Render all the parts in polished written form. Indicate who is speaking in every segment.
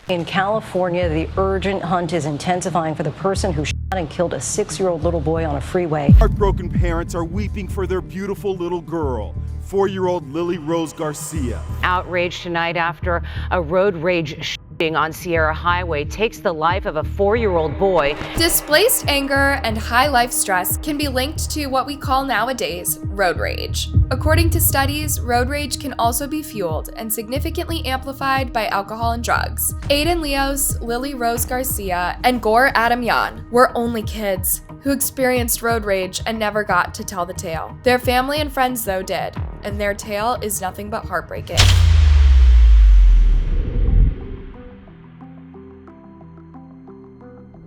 Speaker 1: In California, the urgent hunt is intensifying for the person who shot and killed a 6-year-old little boy on a freeway.
Speaker 2: Heartbroken parents are weeping for their beautiful little girl, 4-year-old Lilly Rose Garcia.
Speaker 3: Outrage tonight after a road rage shooting on Sierra Highway takes the life of a 4-year-old boy.
Speaker 4: Displaced anger and high life stress can be linked to what we call nowadays road rage. According to studies, road rage can also be fueled and significantly amplified by alcohol and drugs. Aiden Leos, Lilly Rose Garcia, and Gor Adamyan were only kids who experienced road rage and never got to tell the tale. Their family and friends, though, did, and their tale is nothing but heartbreaking.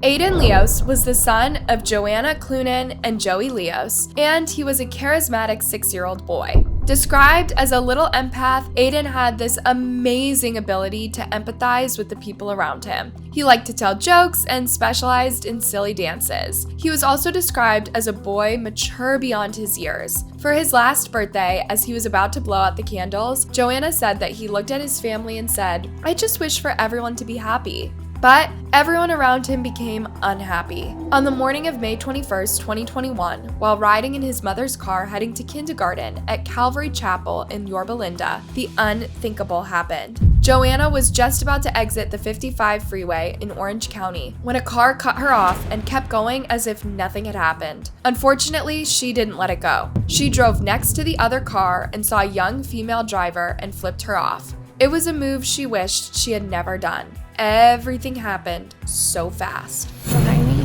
Speaker 4: Aiden Leos was the son of Joanna Clunan and Joey Leos, and he was a charismatic 6-year-old boy. Described as a little empath, Aiden had this amazing ability to empathize with the people around him. He liked to tell jokes and specialized in silly dances. He was also described as a boy mature beyond his years. For his last birthday, as he was about to blow out the candles, Joanna said that he looked at his family and said, "I just wish for everyone to be happy." But everyone around him became unhappy. On the morning of May 21st, 2021, while riding in his mother's car heading to kindergarten at Calvary Chapel in Yorba Linda, the unthinkable happened. Joanna was just about to exit the 55 freeway in Orange County when a car cut her off and kept going as if nothing had happened. Unfortunately, she didn't let it go. She drove next to the other car and saw a young female driver and flipped her off. It was a move she wished she had never done. Everything happened so fast.
Speaker 5: Behind me,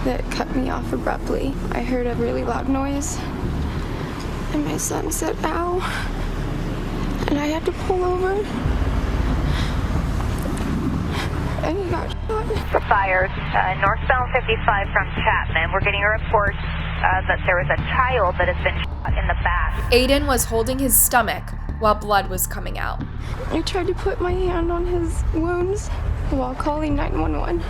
Speaker 5: that cut me off abruptly. I heard a really loud noise, and my son said, "Ow," and I had to pull over, and he got shot.
Speaker 6: For fires, northbound 55 from Chapman. We're getting a report that there is a child that has been shot in the back.
Speaker 4: Aiden was holding his stomach while blood was coming out.
Speaker 5: I tried to put my hand on his wounds while calling 911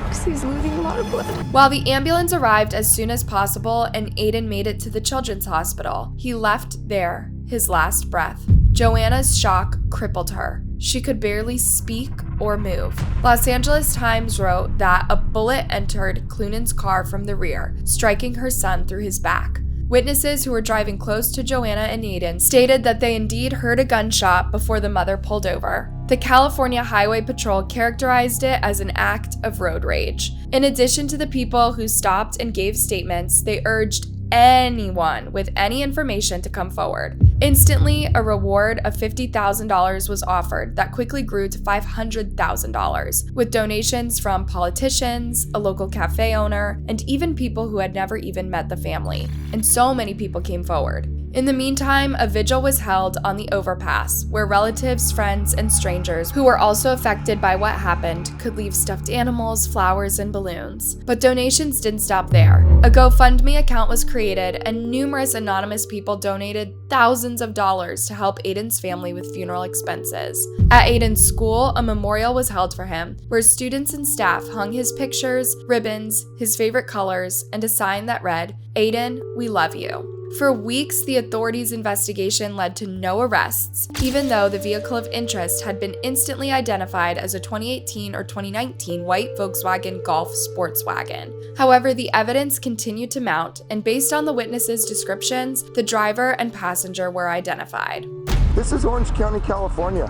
Speaker 5: because he's losing a lot of blood.
Speaker 4: While the ambulance arrived as soon as possible and Aiden made it to the children's hospital, he left there his last breath. Joanna's shock crippled her. She could barely speak or move. Los Angeles Times wrote that a bullet entered Clunan's car from the rear, striking her son through his back. Witnesses who were driving close to Joanna and Aiden stated that they indeed heard a gunshot before the mother pulled over. The California Highway Patrol characterized it as an act of road rage. In addition to the people who stopped and gave statements, they urged anyone with any information to come forward. Instantly, a reward of $50,000 was offered that quickly grew to $500,000, with donations from politicians, a local cafe owner, and even people who had never even met the family. And so many people came forward. In the meantime, a vigil was held on the overpass, where relatives, friends, and strangers who were also affected by what happened could leave stuffed animals, flowers, and balloons. But donations didn't stop there. A GoFundMe account was created, and numerous anonymous people donated thousands of dollars to help Aiden's family with funeral expenses. At Aiden's school, a memorial was held for him, where students and staff hung his pictures, ribbons, his favorite colors, and a sign that read, "Aiden, we love you." For weeks, the authorities' investigation led to no arrests, even though the vehicle of interest had been instantly identified as a 2018 or 2019 white Volkswagen Golf sports wagon. However, the evidence continued to mount, and based on the witnesses' descriptions, the driver and passenger were identified.
Speaker 7: This is Orange County, California.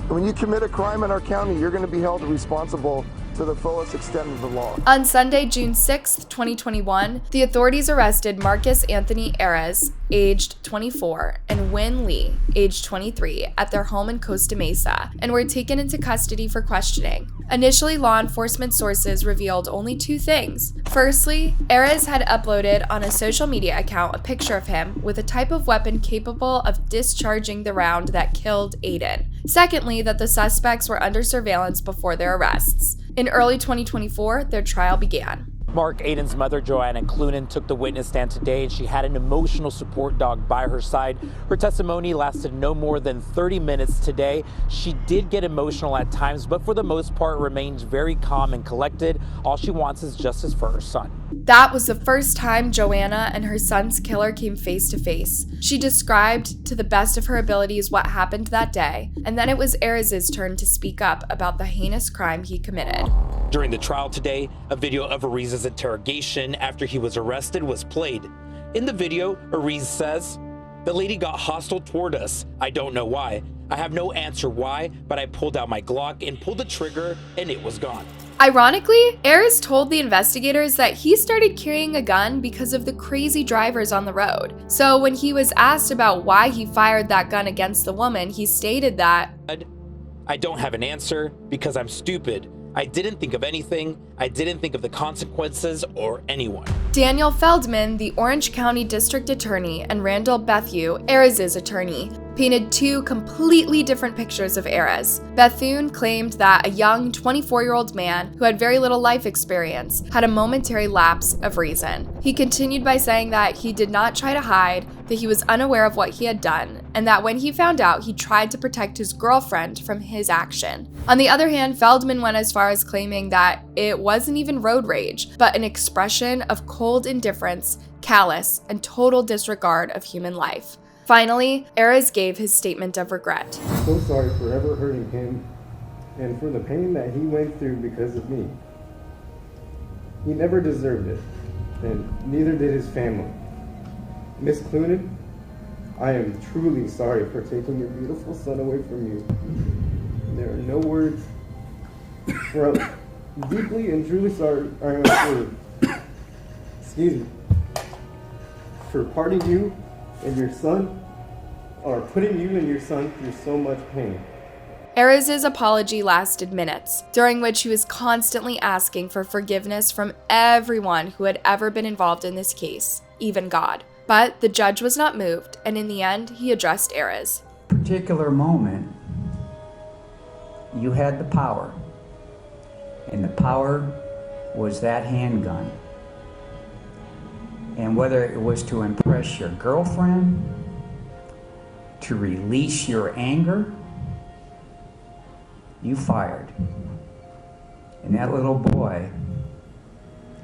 Speaker 7: When you commit a crime in our county, you're going to be held responsible to the fullest extent of the law.
Speaker 4: On Sunday, June 6, 2021, the authorities arrested Marcus Anthony Ares, aged 24, and Win Lee, aged 23, at their home in Costa Mesa, and were taken into custody for questioning. Initially, law enforcement sources revealed only two things. Firstly, Ares had uploaded on a social media account a picture of him with a type of weapon capable of discharging the round that killed Aiden. Secondly, that the suspects were under surveillance before their arrests. In early 2024, their trial began.
Speaker 8: Mark, Aiden's mother, Joanna Clunan, took the witness stand today, and she had an emotional support dog by her side. Her testimony lasted no more than 30 minutes today. She did get emotional at times, but for the most part remains very calm and collected. All she wants is justice for her son.
Speaker 4: That was the first time Joanna and her son's killer came face to face. She described to the best of her abilities what happened that day, and then it was Ariz's turn to speak up about the heinous crime he committed.
Speaker 8: During the trial today, a video of Ariz's interrogation after he was arrested was played. In the video, Ariz says, "The lady got hostile toward us. I don't know why. I have no answer why, but I pulled out my Glock and pulled the trigger and it was gone."
Speaker 4: Ironically, Ariz told the investigators that he started carrying a gun because of the crazy drivers on the road. So when he was asked about why he fired that gun against the woman, he stated that,
Speaker 8: "I don't have an answer because I'm stupid. I didn't think of anything. I didn't think of the consequences or anyone."
Speaker 4: Daniel Feldman, the Orange County District Attorney, and Randall Bethune, Ariz's attorney, painted two completely different pictures of Ariz. Bethune claimed that a young 24-year-old man who had very little life experience had a momentary lapse of reason. He continued by saying that he did not try to hide, that he was unaware of what he had done, and that when he found out, he tried to protect his girlfriend from his action. On the other hand, Feldman went as far as claiming that it wasn't even road rage, but an expression of cold indifference, callous, and total disregard of human life. Finally, Ariz gave his statement of regret.
Speaker 9: I'm so sorry for ever hurting him and for the pain that he went through because of me. He never deserved it, and neither did his family. Miss Clunan, I am truly sorry for taking your beautiful son away from you. There are no words. Well, deeply and truly sorry I am for parting you and your son, or putting you and your son through so much pain.
Speaker 4: Ariz's apology lasted minutes, during which he was constantly asking for forgiveness from everyone who had ever been involved in this case, even God. But the judge was not moved, and in the end, he addressed Ariz.
Speaker 10: Particular moment, you had the power, and the power was that handgun. And whether it was to impress your girlfriend, to release your anger, you fired. And that little boy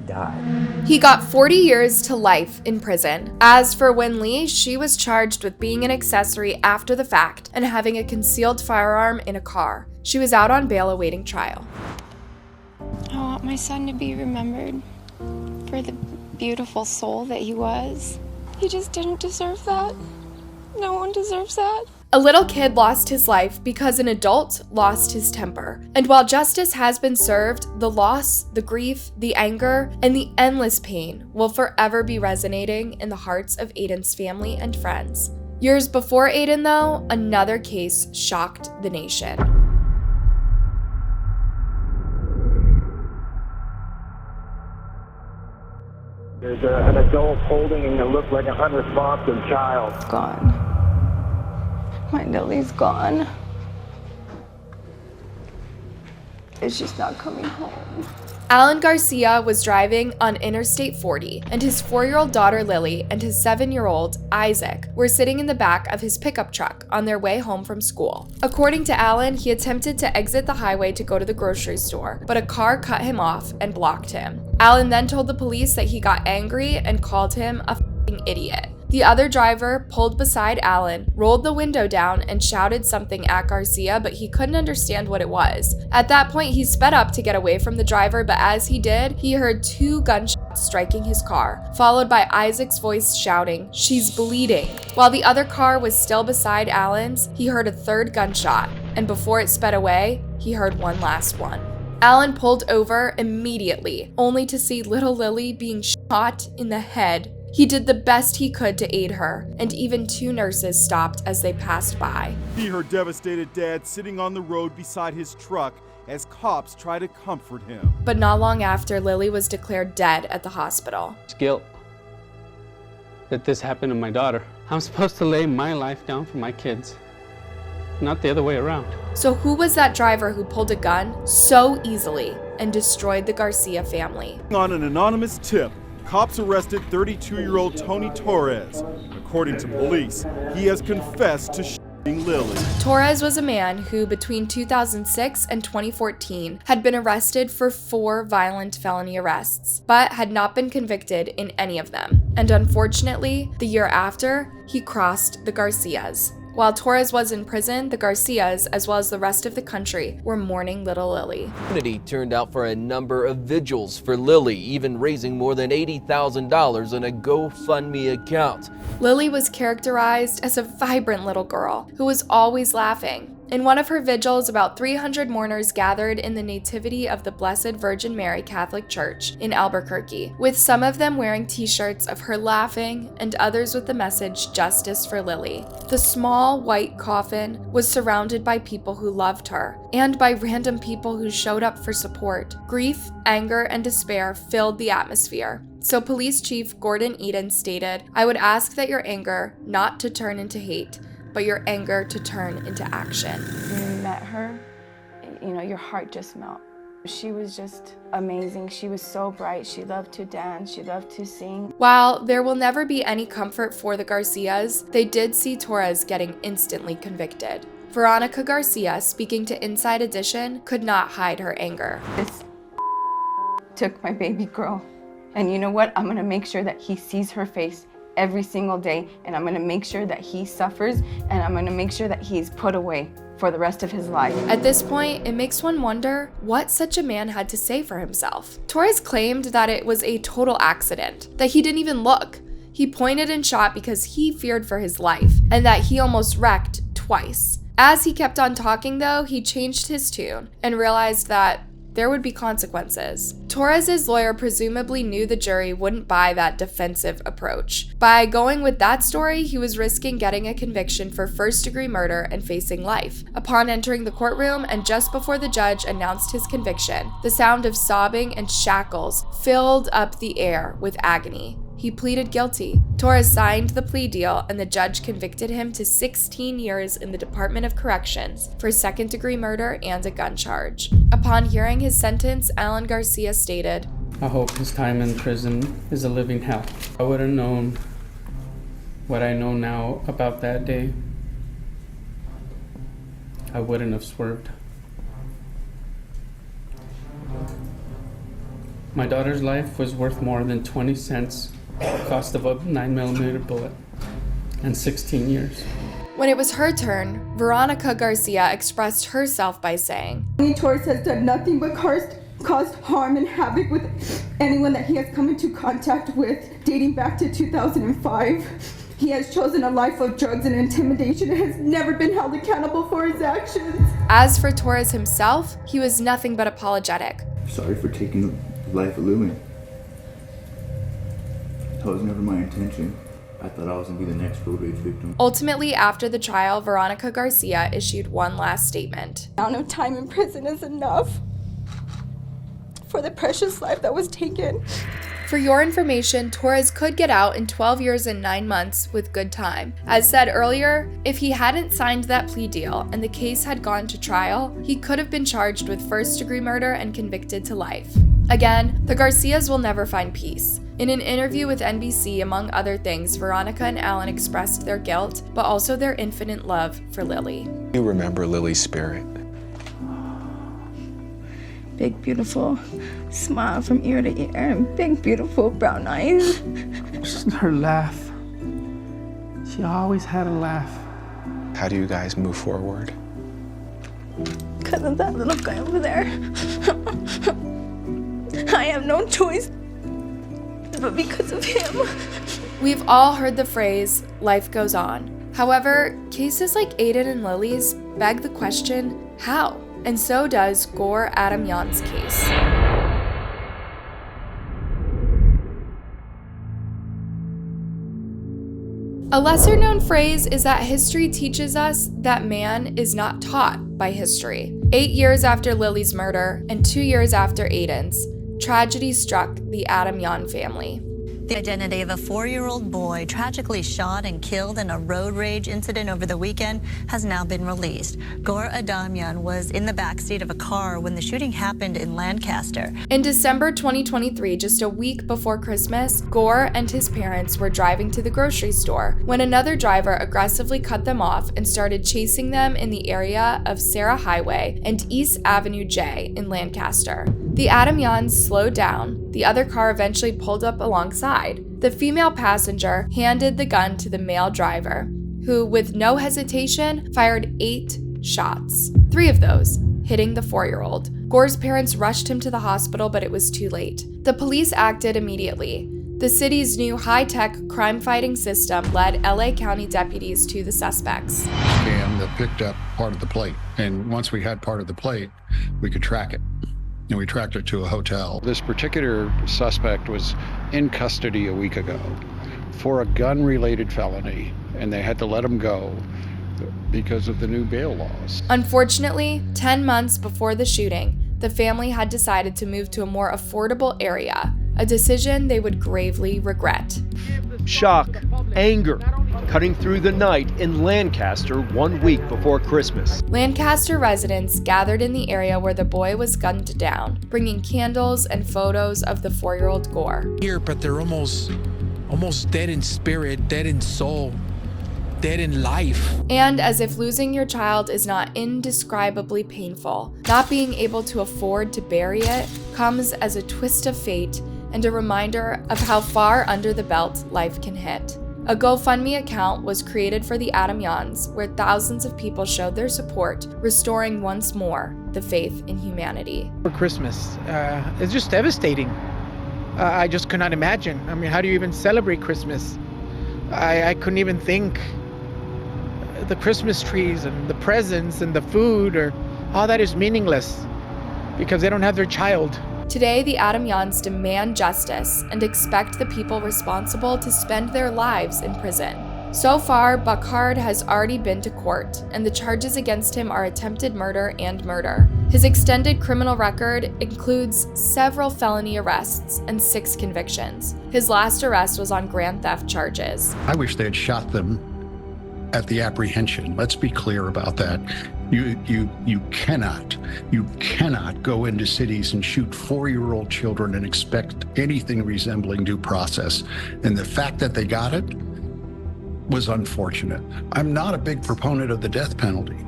Speaker 10: died.
Speaker 4: He got 40 years to life in prison. As for Wen Lee, she was charged with being an accessory after the fact and having a concealed firearm in a car. She was out on bail awaiting trial.
Speaker 5: I want my son to be remembered for the beautiful soul that he was. He just didn't deserve that. No one deserves that.
Speaker 4: A little kid lost his life because an adult lost his temper. And while justice has been served, the loss, the grief, the anger, and the endless pain will forever be resonating in the hearts of Aiden's family and friends. Years before Aiden, though, another case shocked the nation.
Speaker 11: There's an adult holding and it looked like an unresponsive child.
Speaker 5: Gone. My Lily's gone. It's just not coming home.
Speaker 4: Alan Garcia was driving on Interstate 40, and his 4-year-old daughter Lily and his 7-year-old Isaac were sitting in the back of his pickup truck on their way home from school. According to Alan, he attempted to exit the highway to go to the grocery store, but a car cut him off and blocked him. Alan then told the police that he got angry and called him a f***ing idiot. The other driver pulled beside Alan, rolled the window down, and shouted something at Garcia, but he couldn't understand what it was. At that point, he sped up to get away from the driver, but as he did, he heard 2 gunshots striking his car, followed by Isaac's voice shouting, "She's bleeding." While the other car was still beside Alan's, he heard a 3rd gunshot, and before it sped away, he heard one last one. Alan pulled over immediately, only to see little Lily being shot in the head. He did the best he could to aid her, and even 2 nurses stopped as they passed by.
Speaker 2: He, her devastated dad, sitting on the road beside his truck as cops try to comfort him.
Speaker 4: But not long after, Lily was declared dead at the hospital.
Speaker 12: It's guilt that this happened to my daughter. I'm supposed to lay my life down for my kids. not the other way around.
Speaker 4: So who was that driver who pulled a gun so easily and destroyed the Garcia family?
Speaker 2: On an anonymous tip, cops arrested 32-year-old Tony Torres. According to police, he has confessed to shooting Lilly.
Speaker 4: Torres was a man who, between 2006 and 2014, had been arrested for 4 violent felony arrests, but had not been convicted in any of them. And unfortunately, the year after, he crossed the Garcias. While Torres was in prison, the Garcias, as well as the rest of the country, were mourning little Lilly.
Speaker 13: Community turned out for a number of vigils for Lilly, even raising more than $80,000 on a GoFundMe account.
Speaker 4: Lilly was characterized as a vibrant little girl who was always laughing. In one of her vigils, about 300 mourners gathered in the Nativity of the Blessed Virgin Mary Catholic Church in Albuquerque, with some of them wearing t-shirts of her laughing and others with the message, "Justice for Lilly." The small white coffin was surrounded by people who loved her and by random people who showed up for support. Grief, anger, and despair filled the atmosphere. So Police Chief Gordon Eden stated, "I would ask that your anger not to turn into hate, but your anger to turn into action."
Speaker 5: When you met her, your heart just melted. She was just amazing. She was so bright. She loved to dance. She loved to sing.
Speaker 4: While there will never be any comfort for the Garcias, they did see Torres getting instantly convicted. Veronica Garcia, speaking to Inside Edition, could not hide her anger.
Speaker 5: This took my baby girl. And you know what? I'm gonna make sure that he sees her face every single day, and I'm gonna make sure that he suffers, and I'm gonna make sure that he's put away for the rest of his life.
Speaker 4: At this point, it makes one wonder what such a man had to say for himself. Torres claimed that it was a total accident, that he didn't even look. He pointed and shot because he feared for his life, and that he almost wrecked twice. As he kept on talking though, he changed his tune and realized that there would be consequences. Torres's lawyer presumably knew the jury wouldn't buy that defensive approach. By going with that story, he was risking getting a conviction for first-degree murder and facing life. Upon entering the courtroom and just before the judge announced his conviction, the sound of sobbing and shackles filled up the air with agony. He pleaded guilty. Torres signed the plea deal, and the judge convicted him to 16 years in the Department of Corrections for second-degree murder and a gun charge. Upon hearing his sentence, Alan Garcia stated,
Speaker 12: I hope his time in prison is a living hell. I would have known what I know now about that day. I wouldn't have swerved. My daughter's life was worth more than 20 cents, cost of a 9mm bullet, and 16 years.
Speaker 4: When it was her turn, Veronica Garcia expressed herself by saying,
Speaker 14: Torres has done nothing but caused harm and havoc with anyone that he has come into contact with, dating back to 2005. He has chosen a life of drugs and intimidation and has never been held accountable for his actions.
Speaker 4: As for Torres himself, he was nothing but apologetic.
Speaker 15: Sorry for taking the life of Lilly. That was never my intention. I thought I was gonna be the next road rage victim.
Speaker 4: Ultimately, after the trial, Veronica Garcia issued one last statement.
Speaker 14: The amount of time in prison is enough for the precious life that was taken.
Speaker 4: For your information, Torres could get out in 12 years and 9 months with good time. As said earlier, if he hadn't signed that plea deal and the case had gone to trial, he could have been charged with first-degree murder and convicted to life. Again, the Garcias will never find peace. In an interview with NBC, among other things, Veronica and Alan expressed their guilt, but also their infinite love for Lilly.
Speaker 16: You remember Lily's spirit.
Speaker 5: Big, beautiful smile from ear to ear, and big, beautiful brown eyes.
Speaker 12: Just her laugh. She always had a laugh.
Speaker 16: How do you guys move forward?
Speaker 5: Because of that little guy over there. I have no choice but because of him.
Speaker 4: We've all heard the phrase, life goes on. However, cases like Aiden and Lilly's beg the question, how? And so does Gor Adamyan's case. A lesser-known phrase is that history teaches us that man is not taught by history. 8 years after Lilly's murder and 2 years after Aiden's, tragedy struck the Adamyan family.
Speaker 17: The identity of a 4-year-old boy tragically shot and killed in a road rage incident over the weekend has now been released. Gor Adamyan was in the backseat of a car when the shooting happened in Lancaster.
Speaker 4: In December 2023, just a week before Christmas, Gore and his parents were driving to the grocery store when another driver aggressively cut them off and started chasing them in the area of Sarah Highway and East Avenue J in Lancaster. The Adamyans slowed down. The other car eventually pulled up alongside. The female passenger handed the gun to the male driver, who, with no hesitation, fired 8 shots, 3 of those hitting the 4-year-old. Gore's parents rushed him to the hospital, but it was too late. The police acted immediately. The city's new high-tech crime-fighting system led LA County deputies to the suspects.
Speaker 18: Scam that picked up part of the plate, and once we had part of the plate, we could track it. And we tracked it to a hotel. This particular suspect was in custody a week ago for a gun-related felony, and they had to let him go because of the new bail laws.
Speaker 4: Unfortunately, 10 months before the shooting, the family had decided to move to a more affordable area, a decision they would gravely regret.
Speaker 19: Shock, anger, cutting through the night in Lancaster 1 week before Christmas.
Speaker 4: Lancaster residents gathered in the area where the boy was gunned down, bringing candles and photos of the 4-year-old Gore.
Speaker 20: Here, but they're almost dead in spirit, dead in soul, dead in life.
Speaker 4: And as if losing your child is not indescribably painful, not being able to afford to bury it comes as a twist of fate and a reminder of how far under the belt life can hit. A GoFundMe account was created for the Adamyans, where thousands of people showed their support, restoring once more the faith in humanity.
Speaker 21: For Christmas, it's just devastating. I just could not imagine. I mean, how do you even celebrate Christmas? I couldn't even think. The Christmas trees and the presents and the food, or all that is meaningless because they don't have their child.
Speaker 4: Today, the Adamyans demand justice and expect the people responsible to spend their lives in prison. So far, Buckhard has already been to court, and the charges against him are attempted murder and murder. His extended criminal record includes several felony arrests and 6 convictions. His last arrest was on grand theft charges.
Speaker 18: I wish they had shot them at the apprehension. Let's be clear about that. You cannot go into cities and shoot 4-year-old children and expect anything resembling due process. And the fact that they got it was unfortunate. I'm not a big proponent of the death penalty,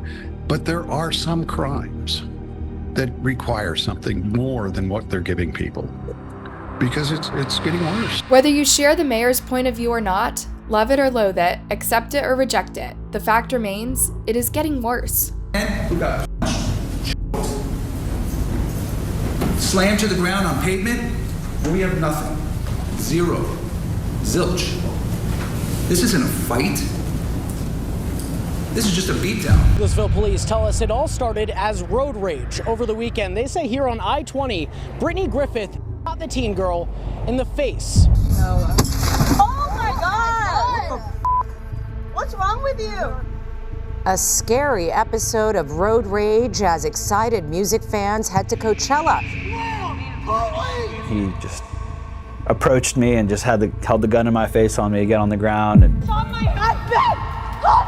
Speaker 18: but there are some crimes that require something more than what they're giving people, because it's getting worse.
Speaker 4: Whether you share the mayor's point of view or not, love it or loathe it, accept it or reject it, the fact remains, it is getting worse.
Speaker 22: Who got slammed to the ground on pavement, we have nothing. 0. Zilch. This isn't a fight. This is just a beatdown.
Speaker 23: Louisville police tell us it all started as road rage over the weekend. They say here on I-20, Brittany Griffith shot the teen girl in the face.
Speaker 24: Oh my God! What's wrong with you?
Speaker 3: A scary episode of road rage as excited music fans head to Coachella.
Speaker 25: He just approached me and just held the gun in my face on me to get on the ground. And
Speaker 24: It's on my husband! Call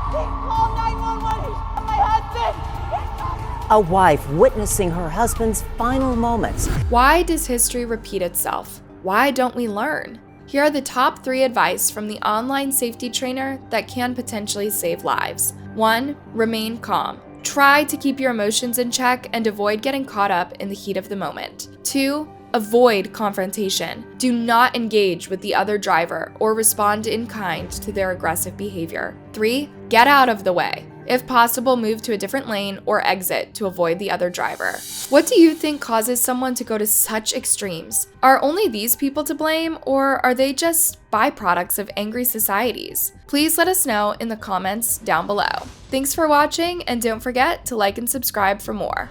Speaker 24: 911! Call 911! He's on my husband!
Speaker 1: A wife witnessing her husband's final moments.
Speaker 4: Why does history repeat itself? Why don't we learn? Here are the top 3 advice from the online safety trainer that can potentially save lives. 1. Remain calm. Try to keep your emotions in check and avoid getting caught up in the heat of the moment. 2. Avoid confrontation. Do not engage with the other driver or respond in kind to their aggressive behavior. 3. Get out of the way. If possible, move to a different lane or exit to avoid the other driver. What do you think causes someone to go to such extremes? Are only these people to blame, or are they just byproducts of angry societies? Please let us know in the comments down below. Thanks for watching, and don't forget to like and subscribe for more.